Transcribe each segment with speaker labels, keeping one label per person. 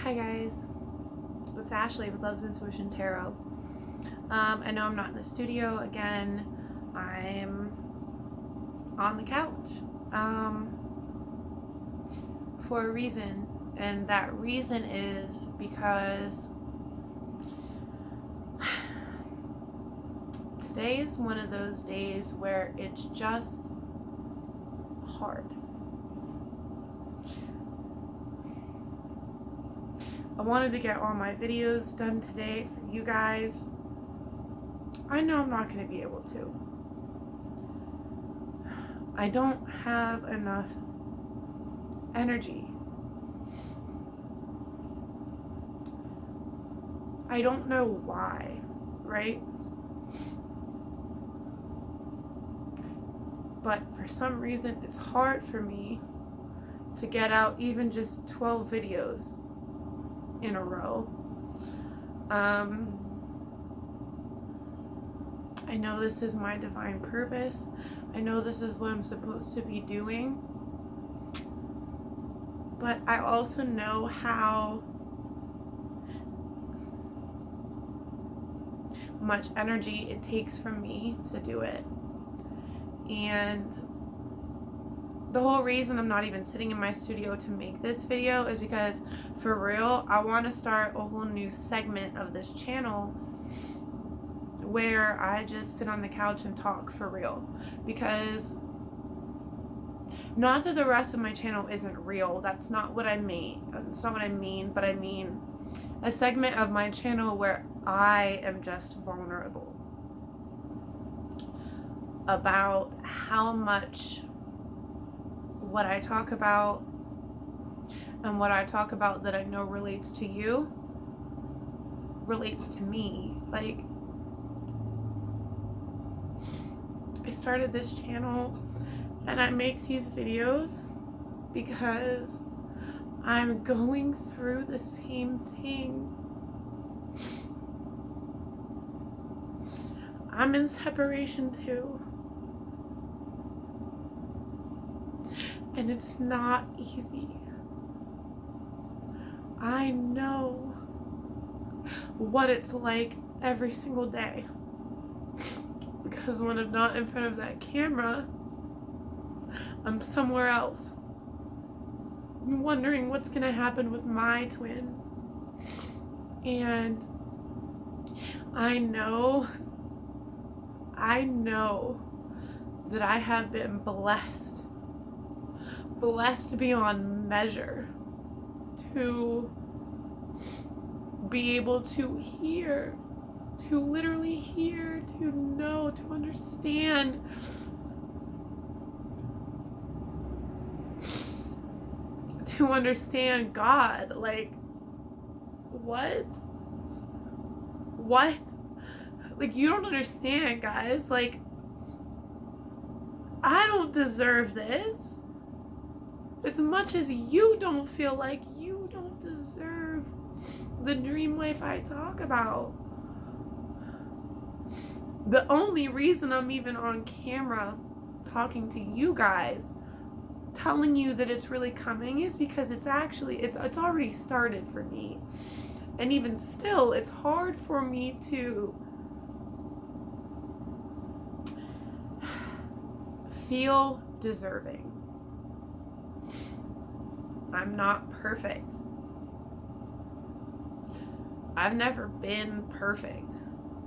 Speaker 1: Hi guys, it's Ashley with Love's Intuition Tarot. I know I'm not in the studio again. I'm on the couch for a reason, and that reason is because today is one of those days where it's just hard. I wanted to get all my videos done today for you guys. I know I'm not going to be able to. I don't have enough energy. I don't know why, right? But for some reason, it's hard for me to get out even just 12 videos in a row. I know this is my divine purpose. I know this is what I'm supposed to be doing. But I also know how much energy it takes from me to do it. And the whole reason I'm not even sitting in my studio to make this video is because, for real, I want to start a whole new segment of this channel where I just sit on the couch and talk for real. Because, not that the rest of my channel isn't real, that's not what I mean. That's not what I mean, but I mean a segment of my channel where I am just vulnerable about how much what I talk about and what I talk about that I know relates to you relates to me. Like, I started this channel and I make these videos because I'm going through the same thing. I'm in separation too. And it's not easy. I know what it's like every single day. Because when I'm not in front of that camera, I'm somewhere else. I'm wondering what's going to happen with my twin. And I know that I have been blessed beyond measure to be able to hear, to literally hear, to know, to understand God. Like, what? Like, you don't understand, guys. Like, I don't deserve this. As much as you don't feel like you don't deserve the dream life I talk about. The only reason I'm even on camera talking to you guys, telling you that it's really coming, is because it's already started for me. And even still, it's hard for me to feel deserving. I'm not perfect. I've never been perfect.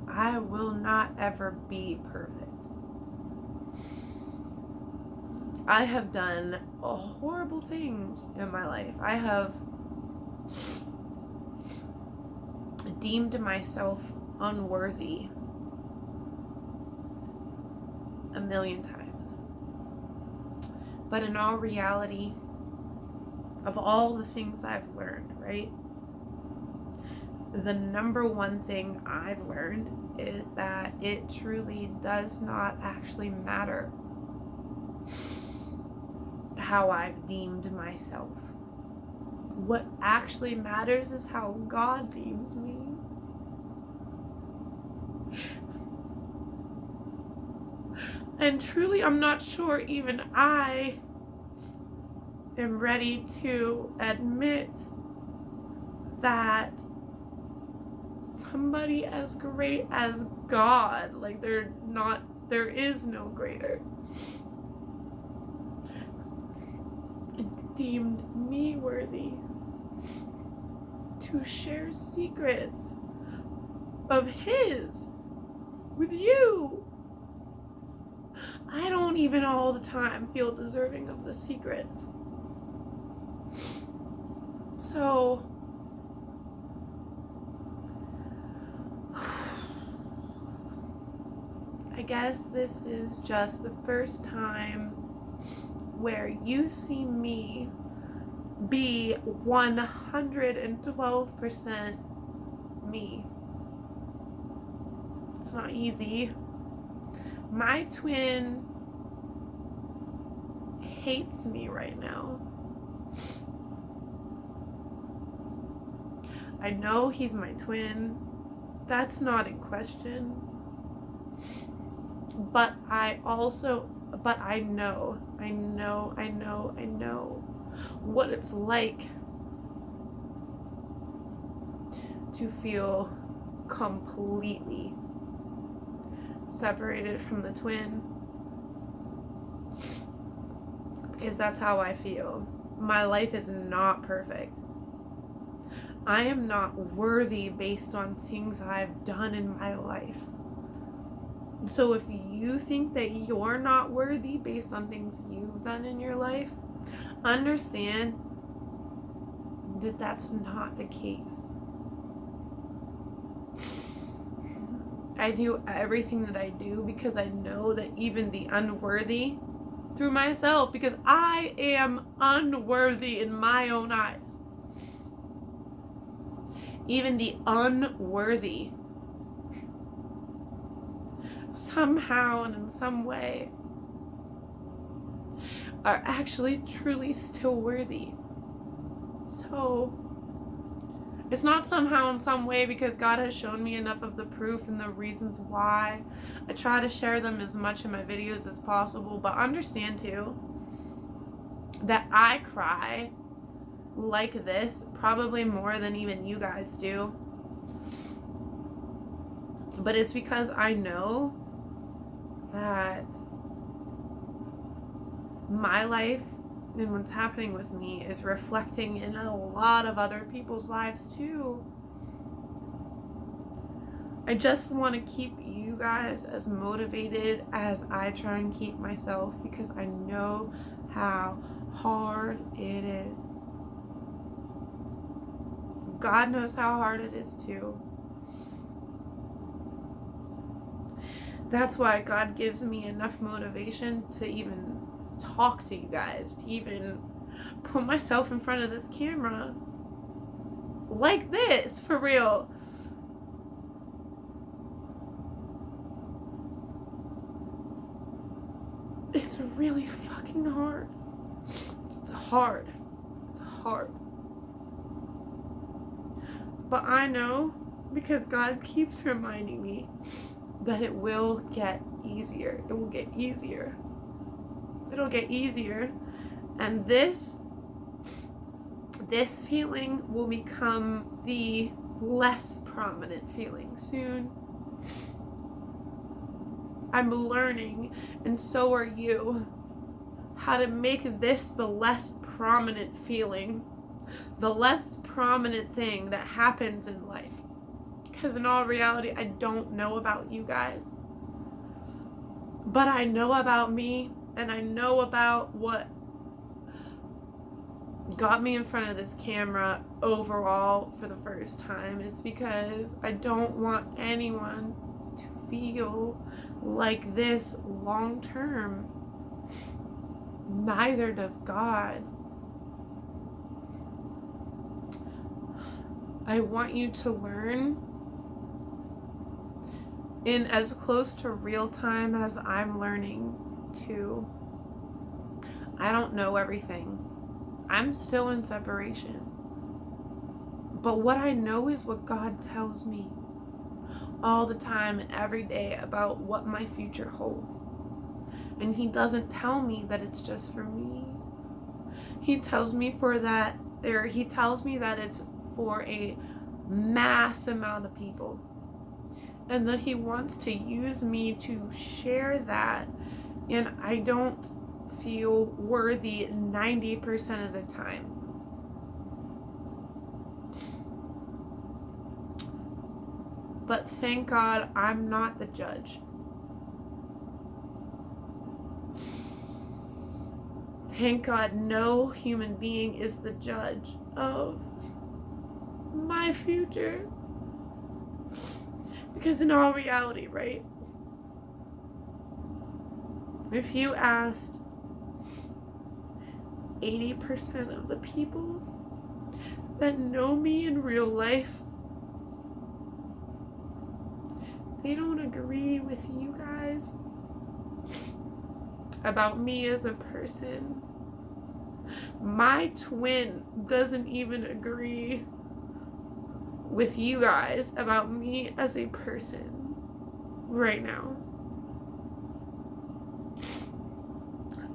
Speaker 1: I will not ever be perfect. I have done horrible things in my life. I have deemed myself unworthy a million times. But in all reality, of all the things I've learned, right? The number one thing I've learned is that it truly does not actually matter how I've deemed myself. What actually matters is how God deems me. And truly, I'm not sure even I am ready to admit that somebody as great as God, like there is no greater, deemed me worthy to share secrets of his with you. I don't even all the time feel deserving of the secrets. So I guess this is just the first time where you see me be 112% me. It's not easy. My twin hates me right now. I know he's my twin. That's not in question. But I know what it's like to feel completely separated from the twin, because that's how I feel. My life is not perfect. I am not worthy based on things I've done in my life. So if you think that you're not worthy based on things you've done in your life, understand that that's not the case. I do everything that I do because I know that even the unworthy, through myself, because I am unworthy in my own eyes, even the unworthy somehow and in some way are actually truly still worthy. So it's not somehow in some way, because God has shown me enough of the proof and the reasons why. I try to share them as much in my videos as possible, but understand too that I cry like this probably more than even you guys do. But it's because I know that my life and what's happening with me is reflecting in a lot of other people's lives too. I just want to keep you guys as motivated as I try and keep myself, because I know how hard it is. God knows how hard it is too. That's why God gives me enough motivation to even talk to you guys, to even put myself in front of this camera like this, for real. It's really fucking hard. It's hard. It's hard. But I know, because God keeps reminding me, that it will get easier. It will get easier. It'll get easier. And this feeling will become the less prominent feeling soon. I'm learning, and so are you, how to make this the less prominent feeling, the less prominent thing that happens in life. Because in all reality, I don't know about you guys, but I know about me, and I know about what got me in front of this camera overall for the first time. It's because I don't want anyone to feel like this long term. Neither does God. I want you to learn in as close to real time as I'm learning to. I don't know everything. I'm still in separation. But what I know is what God tells me all the time and every day about what my future holds. And He doesn't tell me that it's just for me. He tells me that it's for a mass amount of people. And that he wants to use me to share that. And I don't feel worthy 90% of the time. But thank God I'm not the judge. Thank God no human being is the judge of my future. Because in all reality, right? If you asked 80% of the people that know me in real life, they don't agree with you guys about me as a person. My twin doesn't even agree with you guys about me as a person right now.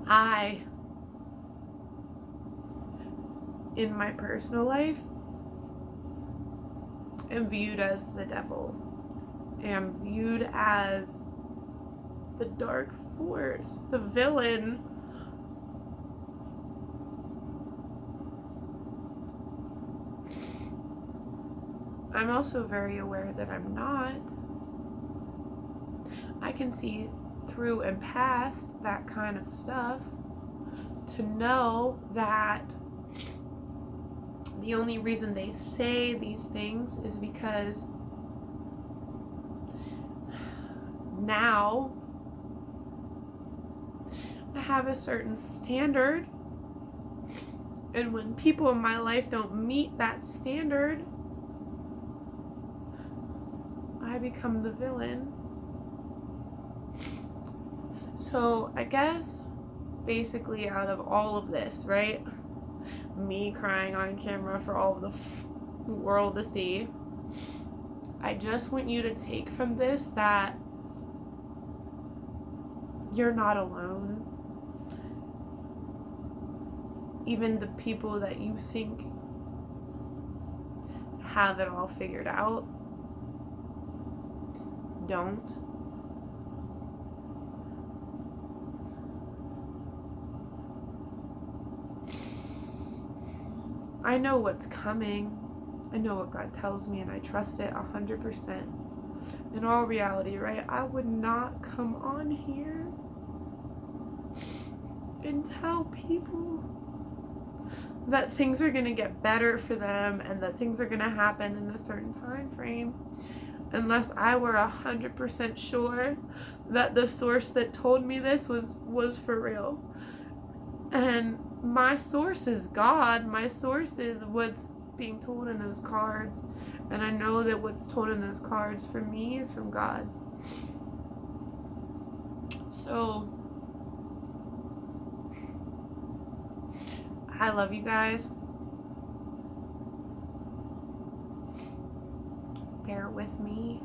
Speaker 1: I, in my personal life, am viewed as the devil, am viewed as the dark force, the villain. I'm also very aware that I'm not. I can see through and past that kind of stuff to know that the only reason they say these things is because now I have a certain standard, and when people in my life don't meet that standard, I become the villain. So I guess basically out of all of this, right? Me crying on camera for all of the world to see, I just want you to take from this that you're not alone. Even the people that you think have it all figured out don't. I know what's coming. I know what God tells me, and I trust it 100%. In all reality, right? I would not come on here and tell people that things are going to get better for them and that things are going to happen in a certain time frame unless I were 100% sure that the source that told me this was for real. And my source is God. My source is what's being told in those cards. And I know that what's told in those cards for me is from God. So I love you guys. Bear with me.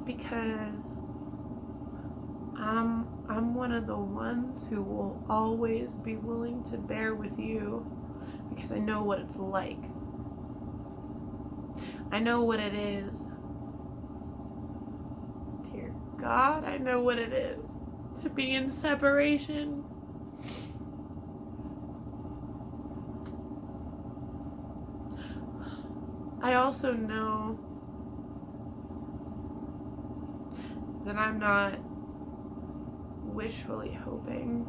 Speaker 1: Because I'm one of the ones who will always be willing to bear with you because I know what it's like. I know what it is. Dear God, I know what it is to be in separation. I also know that I'm not wishfully hoping.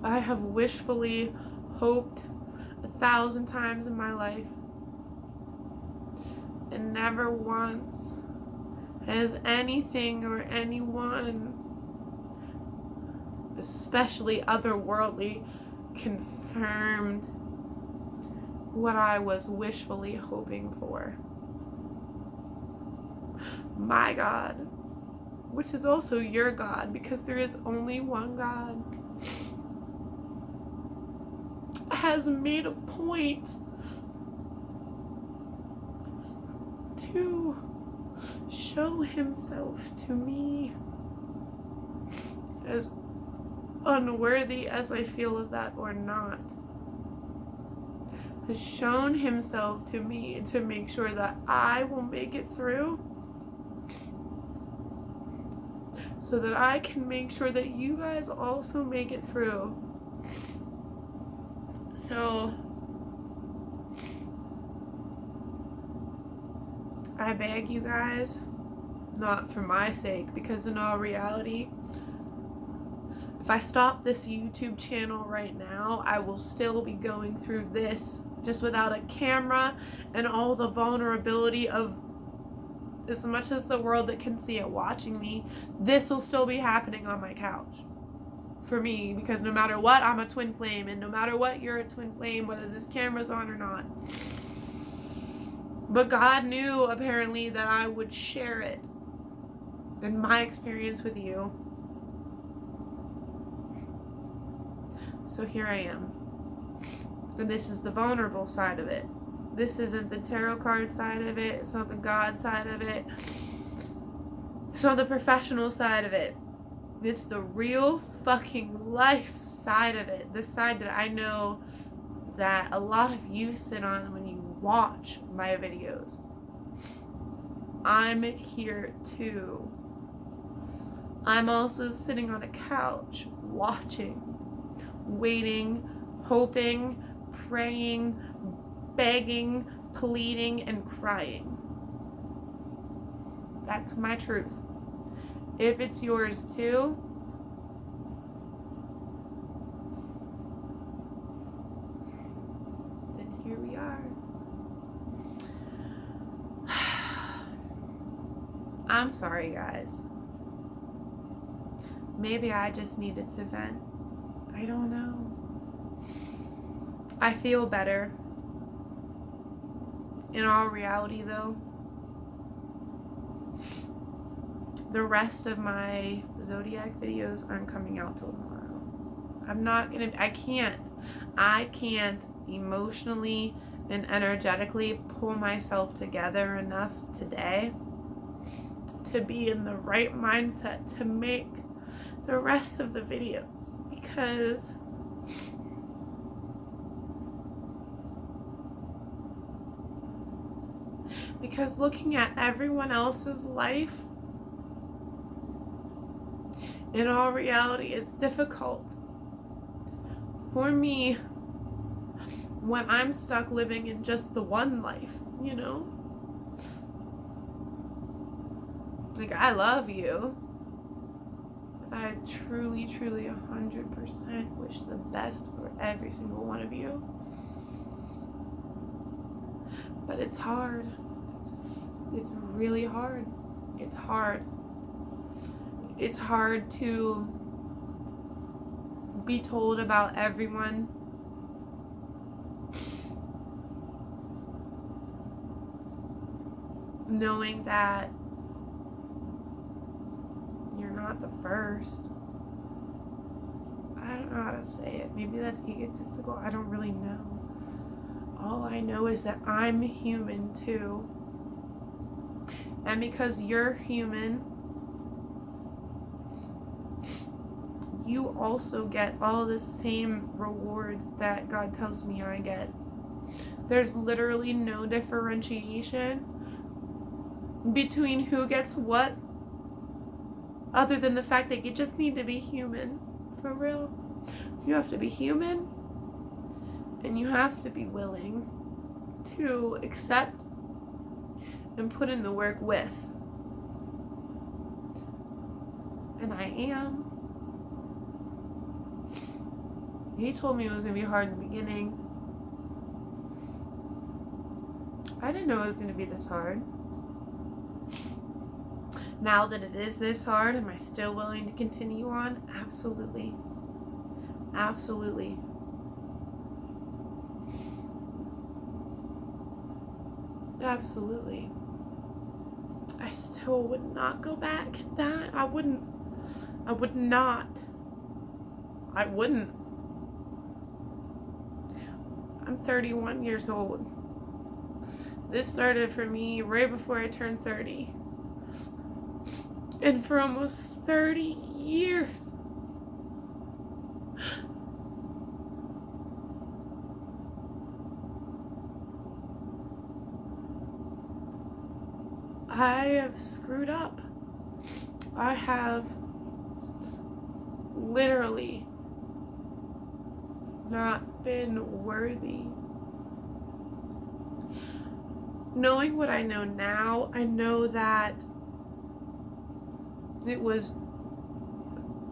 Speaker 1: I have wishfully hoped 1,000 times in my life, and never once has anything or anyone, especially otherworldly, confirmed what I was wishfully hoping for. My God, which is also your God, because there is only one God, has made a point to show himself to me, as unworthy as I feel of that or not. has shown himself to me to make sure that I will make it through, so that I can make sure that you guys also make it through. So I beg you guys, not for my sake, because in all reality, if I stop this YouTube channel right now, I will still be going through this just without a camera and all the vulnerability of, as much as the world that can see it watching me, this will still be happening on my couch for me, because no matter what, I'm a twin flame, and no matter what, you're a twin flame, whether this camera's on or not. But God knew apparently that I would share it in my experience with you. So here I am. And this is the vulnerable side of it. This isn't the tarot card side of it. It's not the God side of it. It's not the professional side of it. It's the real fucking life side of it. The side that I know that a lot of you sit on when you watch my videos. I'm here too. I'm also sitting on a couch watching, waiting, hoping, praying, begging, pleading, and crying. That's my truth. If it's yours too, then here we are. I'm sorry, guys. Maybe I just needed to vent. I don't know. I feel better. In all reality, though, the rest of my zodiac videos aren't coming out till tomorrow. I can't emotionally and energetically pull myself together enough today to be in the right mindset to make the rest of the videos, because looking at everyone else's life in all reality is difficult for me when I'm stuck living in just the one life, you know? Like, I love you. I truly, 100% wish the best for every single one of you. But it's hard. It's really hard. It's hard. It's hard to be told about everyone. Knowing that you're not the first. I don't know how to say it. Maybe that's egotistical. I don't really know. All I know is that I'm human too. And because you're human, you also get all the same rewards that God tells me I get. There's literally no differentiation between who gets what, other than the fact that you just need to be human. For real. You have to be human, and you have to be willing to accept and put in the work with. And I am. He told me it was going to be hard in the beginning. I didn't know it was going to be this hard. Now that it is this hard, am I still willing to continue on? Absolutely. Absolutely. Absolutely. I still would not go back. I wouldn't. I would not. I wouldn't. I'm 31 years old. This started for me right before I turned 30. And for almost 30 years, I have screwed up. I have literally not been worthy. Knowing what I know now, I know that it was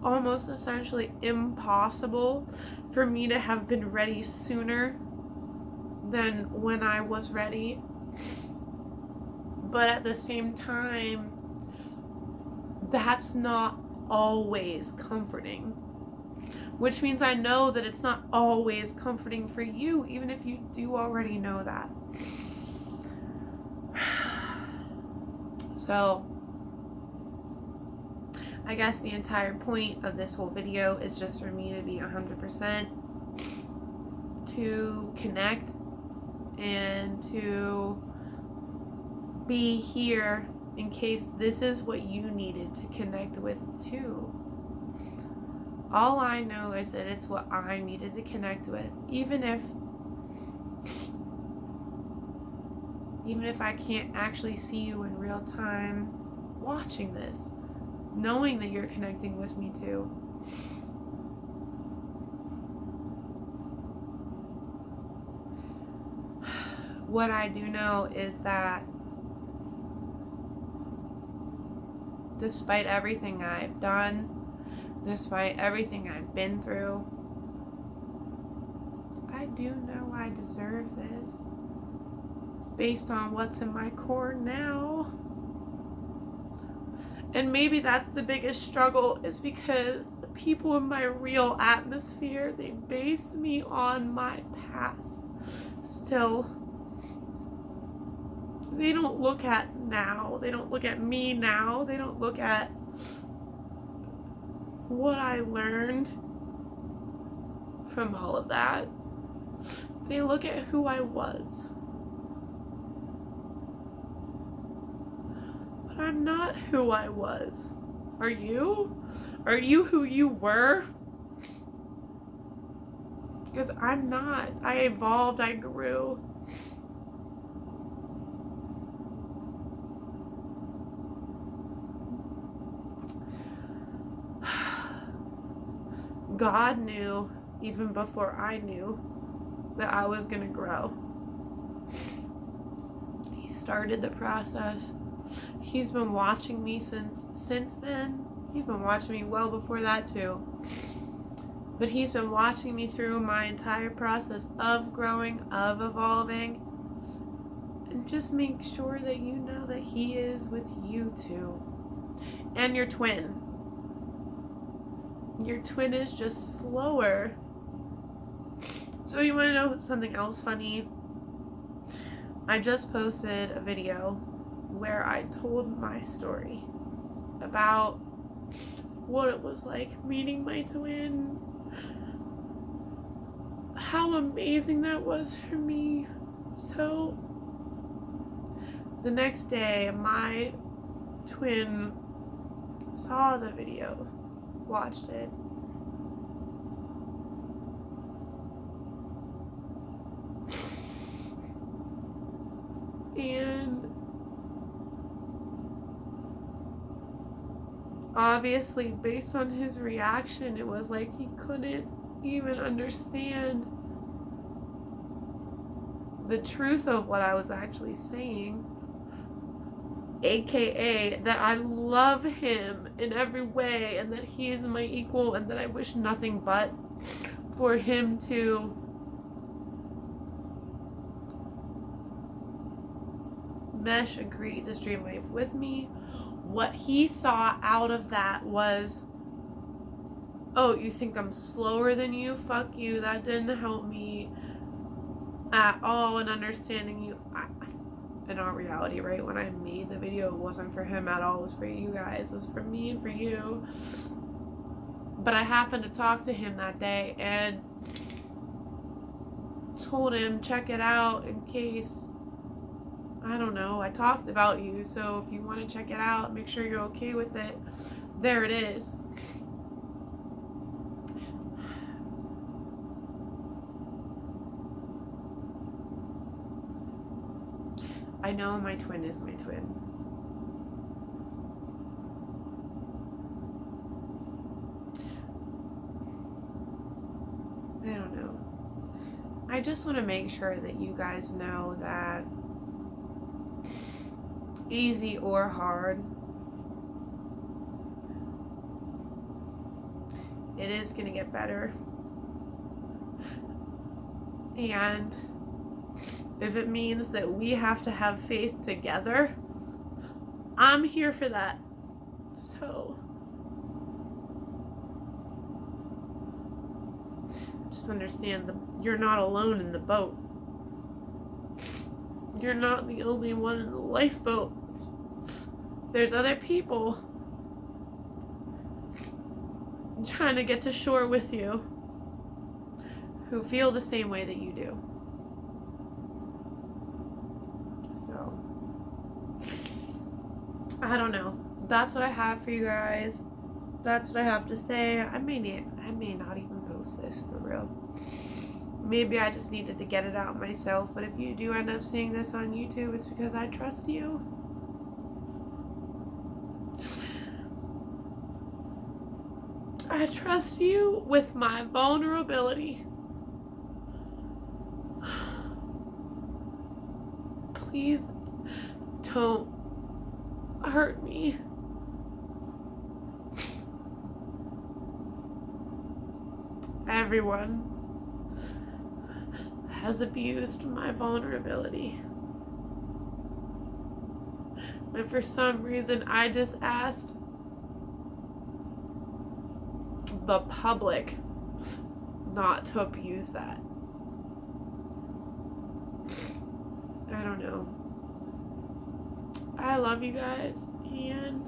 Speaker 1: almost essentially impossible for me to have been ready sooner than when I was ready. But at the same time, that's not always comforting. Which means I know that it's not always comforting for you, even if you do already know that. So, I guess the entire point of this whole video is just for me to be 100% to connect and to be here in case this is what you needed to connect with too. All I know is that it's what I needed to connect with, even if I can't actually see you in real time watching this, knowing that you're connecting with me too. What I do know is that despite everything I've done, despite everything I've been through, I do know I deserve this based on what's in my core now. And maybe that's the biggest struggle, is because the people in my real atmosphere, they base me on my past still. They don't look at now. They don't look at me now. They don't look at what I learned from all of that. They look at who I was. But I'm not who I was. Are you? Are you who you were? Because I'm not. I evolved. I grew. God knew even before I knew that I was going to grow. He started the process. He's been watching me since then. He's been watching me well before that too. But he's been watching me through my entire process of growing, of evolving. And just make sure that you know that he is with you too. And your twin. Your twin is just slower. So you want to know something else funny? I just posted a video where I told my story about what it was like meeting my twin. How amazing that was for me. So the next day, my twin saw the video, watched it, and obviously based on his reaction, it was like he couldn't even understand the truth of what I was actually saying, aka that I love him in every way and that he is my equal and that I wish nothing but for him to mesh and create this dream life with me. What he saw out of that was, oh, you think I'm slower than you? Fuck you. That didn't help me at all in understanding you. In all reality, right, when I made the video, it wasn't for him at all. It was for you guys. It was for me and for you. But I happened to talk to him that day and told him, check it out in case, I don't know, I talked about you. So if you want to check it out, make sure you're okay with it. There it is. I know my twin is my twin. I don't know. I just want to make sure that you guys know that easy or hard, it is going to get better. And if it means that we have to have faith together, I'm here for that. So just understand that you're not alone in the boat. You're not the only one in the lifeboat. There's other people trying to get to shore with you who feel the same way that you do. So, I don't know. That's what I have for you guys. That's what I have to say. I may not even post this for real. Maybe I just needed to get it out myself. But if you do end up seeing this on YouTube, it's because I trust you. I trust you with my vulnerability. Please don't hurt me. Everyone has abused my vulnerability. And for some reason, I just asked the public not to abuse that. I don't know. I love you guys, and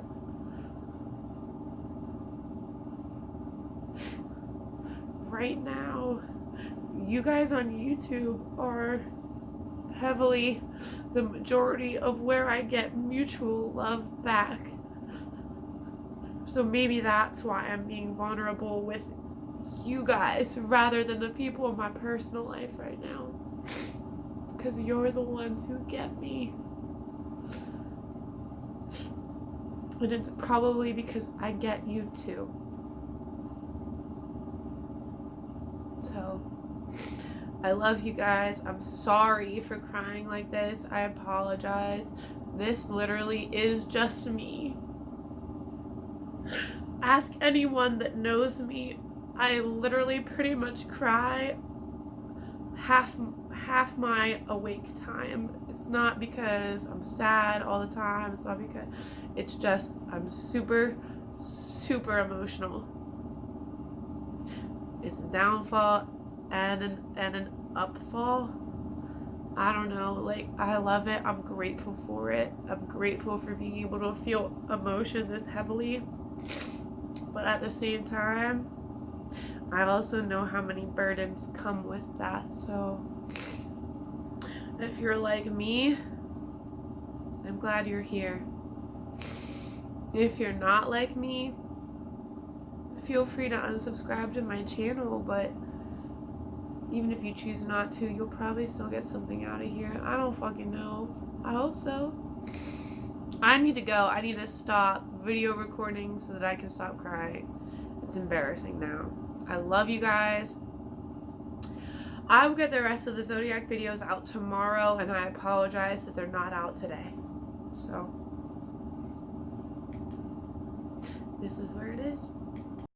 Speaker 1: right now, you guys on YouTube are heavily the majority of where I get mutual love back. So maybe that's why I'm being vulnerable with you guys rather than the people in my personal life right now. Because you're the ones who get me. And it's probably because I get you too. So, I love you guys. I'm sorry for crying like this. I apologize. This literally is just me. Ask anyone that knows me. I literally pretty much cry half my awake time. It's not because I'm sad all the time. It's not because it's just I'm super emotional. It's a downfall and an upfall. I don't know, like, I love it. I'm grateful for it. I'm grateful for being able to feel emotion this heavily. But at the same time, I also know how many burdens come with that. So if you're like me, I'm glad you're here. If you're not like me, feel free to unsubscribe to my channel, but even if you choose not to, you'll probably still get something out of here. I don't fucking know. I hope so. I need to go. I need to stop video recording so that I can stop crying. It's embarrassing now. I love you guys. I will get the rest of the Zodiac videos out tomorrow, and I apologize that they're not out today. So, this is where it is.